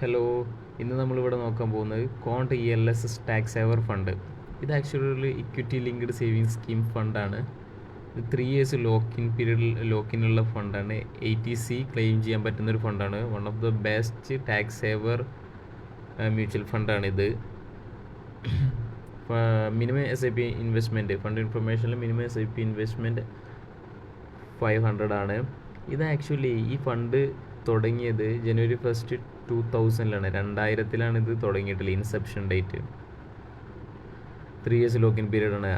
Hello, ഇന്ന് നമ്മളിവിടെ നോക്കാൻ പോകുന്നത് quant ELS tax saver fund. ഇത് ആക്ച്വലി ഒരു ഇക്വിറ്റി ലിങ്ക്ഡ് സേവിങ്സ് സ്കീം ഫണ്ടാണ്. ഇത് 3 ഇയേഴ്സ് ലോക്കിനുള്ള ഫണ്ടാണ്. ATC ക്ലെയിം ചെയ്യാൻ പറ്റുന്നൊരു ഫണ്ടാണ്. One of the best tax saver mutual ഫണ്ടാണിത്. മിനിമം SIP ഇൻവെസ്റ്റ്മെൻറ്റ് ഫണ്ട് ഇൻഫർമേഷനിൽ മിനിമം SIP ഇൻവെസ്റ്റ്മെൻറ്റ് 500 ആണ്. ഇത് ആക്ച്വലി ഈ ഫണ്ട് തുടങ്ങിയത് January 1, 2000 2000 ഇത് തുടങ്ങിയിട്ടുള്ളത്. Inception date 3 years lock in period ആണ്.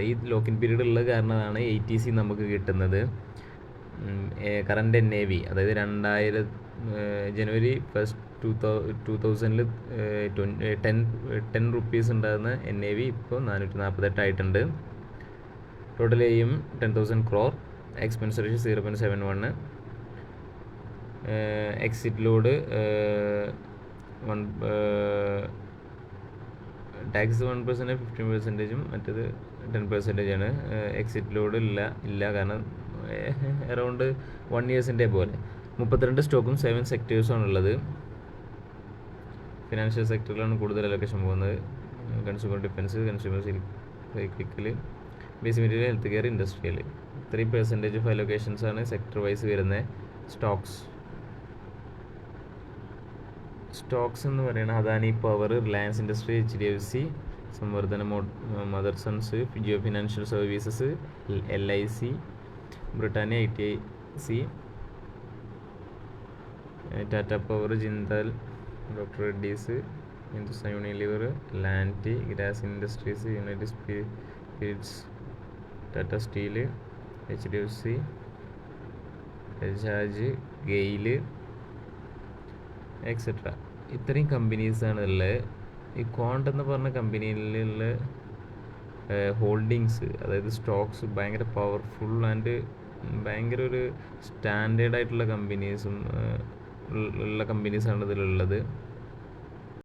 ഈ ലോക്കിൻ പീരീഡ് ഉള്ള കാരണമാണ് ATC നമുക്ക് കിട്ടുന്നത്. കറണ്ട് NAV അതായത് January 1, 2000 10 റുപ്പീസ് ഉണ്ടാകുന്ന NAV ഇപ്പോൾ 448 ആയിട്ടുണ്ട്. Total AUM 10,000 crore. Expense ratio 0.71. Exit load tax 1% 15%, മറ്റേത് 10% എക്സിറ്റ് ലോഡ് ഇല്ല കാരണം അറൗണ്ട് 1 ഇയേഴ്സിൻ്റെ പോലെ. 32 സ്റ്റോക്കും 7 സെക്ടേഴ്സുമാണ് ഉള്ളത്. ഫിനാൻഷ്യൽ സെക്ടറിലാണ് കൂടുതൽ അലൊക്കേഷൻ പോകുന്നത്. Consumer defence, consumer cyclical, basic material, health care, industrial. 3% ഓഫ് അലൊക്കേഷൻസ് ആണ് സെക്ടർ വൈസ് വരുന്നത്. സ്റ്റോക്സ് എന്ന് പറയുന്നത് Adani power, Reliance industry, HDFC, Samvardhana Mothersons, Jio financial services, LIC, Britannia, ITIC, Tata power, Jindal, doctor Reddy's, Hindustan Unilever, ലാൻറ്റി, ഗ്രാസ് industries, United Spirits, Tata steel, HDFC, Bajaj, GAIL, etcetera. ഇത്രയും കമ്പനീസാണ് ഉള്ളത്. ഈ കോണ്ട് എന്ന് പറഞ്ഞ കമ്പനിയിലുള്ള ഹോൾഡിങ്സ്, അതായത് സ്റ്റോക്സ് ഭയങ്കര പവർഫുൾ ആൻഡ് ഭയങ്കര ഒരു സ്റ്റാൻഡേർഡ് ആയിട്ടുള്ള കമ്പനീസാണ് ഇതിലുള്ളത്.